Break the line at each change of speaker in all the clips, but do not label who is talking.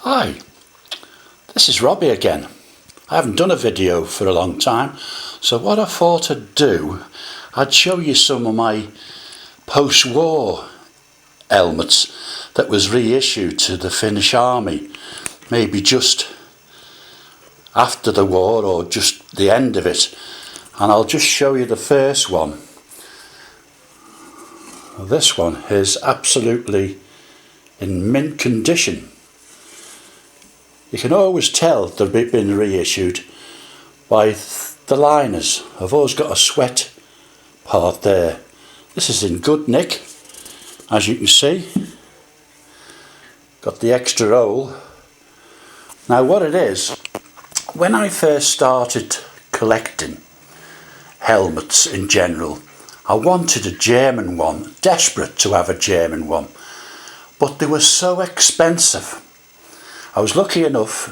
Hi, this is Robbie again. I haven't done a video for a long time, so what I thought I'd do, I'd show you some of my post-war helmets that was reissued to the Finnish Army, maybe just after the war or just the end of it, and I'll just show you the first one. This one is absolutely in mint condition. You can always tell they've been reissued by the liners. I've always got a sweat part there. This is in good nick, as you can see. Got the extra hole. Now what it is, when I first started collecting helmets in general, I wanted a German one, desperate to have a German one, but they were so expensive. I was lucky enough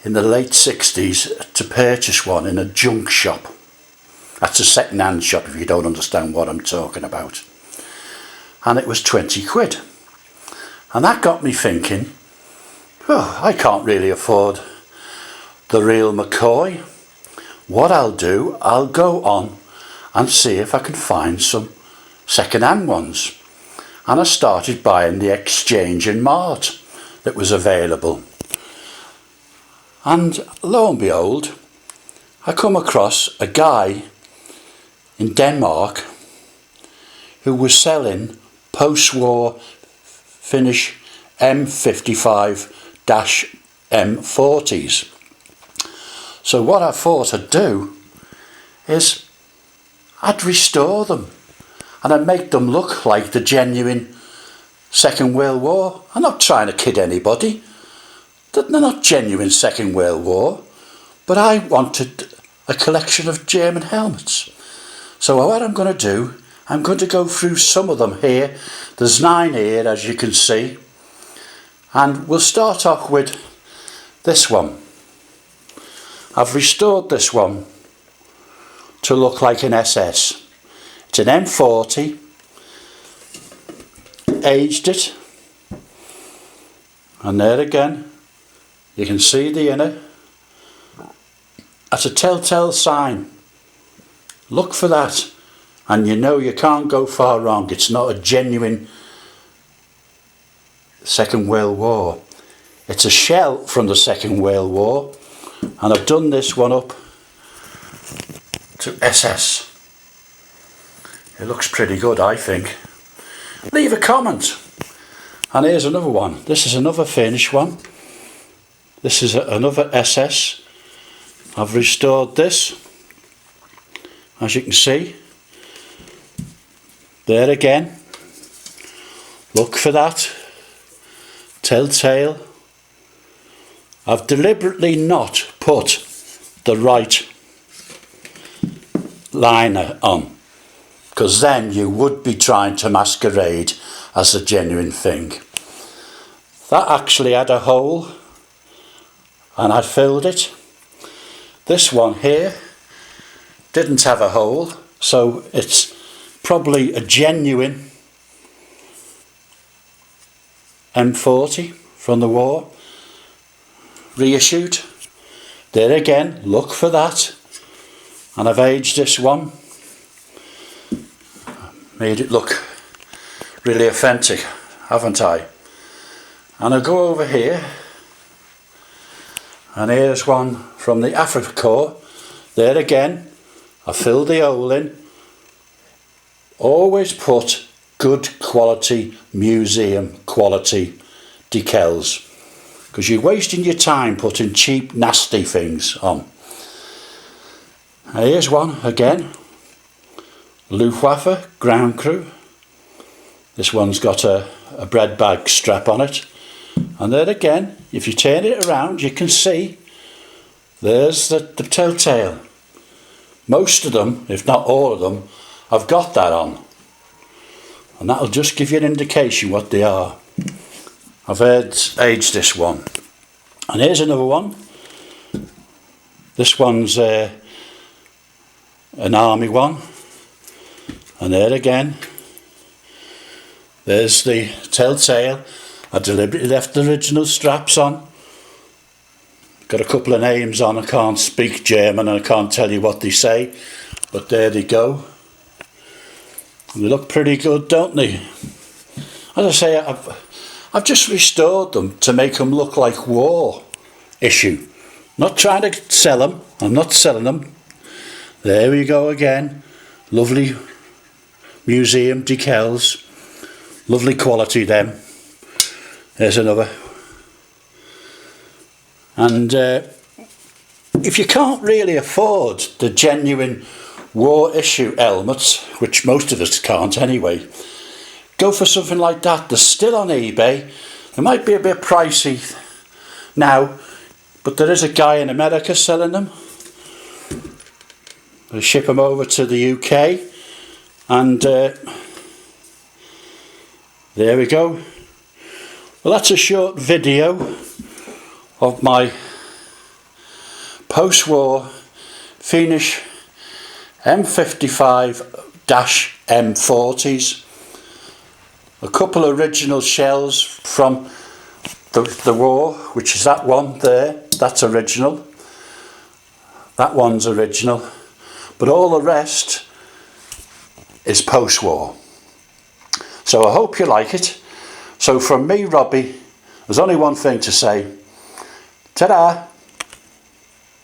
in the late 60s to purchase one in a junk shop. That's a second-hand shop if you don't understand what I'm talking about. And it was 20 quid. And that got me thinking, oh, I can't really afford the real McCoy. What I'll do, I'll go on and see if I can find some second-hand ones. And I started buying the exchange in Mart that was available, and lo and behold, I come across a guy in Denmark who was selling post-war Finnish M55-M40s. So what I thought I'd do is I'd restore them and I'd make them look like the genuine Second World War. I'm not trying to kid anybody. They're not genuine Second World War, but I wanted a collection of German helmets. So what I'm going to do, I'm going to go through some of them here. There's 9 here, as you can see, and we'll start off with this one. I've restored this one to look like an SS. It's an M40. Aged it, and there again you can see the inner. That's a telltale sign. Look for that and you know you can't go far wrong. It's not a genuine Second World War. It's a shell from the Second World War, and I've done this one up to SS. It looks pretty good, I think. Leave a comment. And here's another one. This is another Finnish one. This is another SS. I've restored this, as you can see. There again. Look for that. Telltale. I've deliberately not put the right liner on, because then you would be trying to masquerade as a genuine thing. That actually had a hole and I filled it. This one here didn't have a hole, so it's probably a genuine M40 from the war, reissued. There again, look for that. And I've aged this one. Made it look really authentic, haven't I? And I go over here, and here's one from the Africa Corps. There again, I filled the hole in. Always put good quality, museum quality decals, because you're wasting your time putting cheap, nasty things on. And here's one again. Luftwaffe ground crew. This one's got a bread bag strap on it, and there again, if you turn it around, you can see there's the telltale. Most of them, if not all of them, I've got that on, and that'll just give you an indication what they are. I've aged this one, and here's another one. This one's an army one. And there again, there's the telltale. I deliberately left the original straps on. Got a couple of names on. I can't speak German and I can't tell you what they say, but there they go. They look pretty good, don't they? As I say, I've just restored them to make them look like war issue. Not trying to sell them. I'm not selling them. There we go again. Lovely museum decals. Lovely quality them. There's another. And if you can't really afford the genuine war issue helmets, which most of us can't anyway, go for something like that. They're still on eBay. They might be a bit pricey now, but there is a guy in America selling them. They ship them over to the UK, and there we go. Well, that's a short video of my post-war Finnish M55-M40s. A couple of original shells from the war, which is that one there. That's original. That one's original. But all the rest is post-war. So I hope you like it. So from me, Robbie, there's only one thing to say. Ta-da!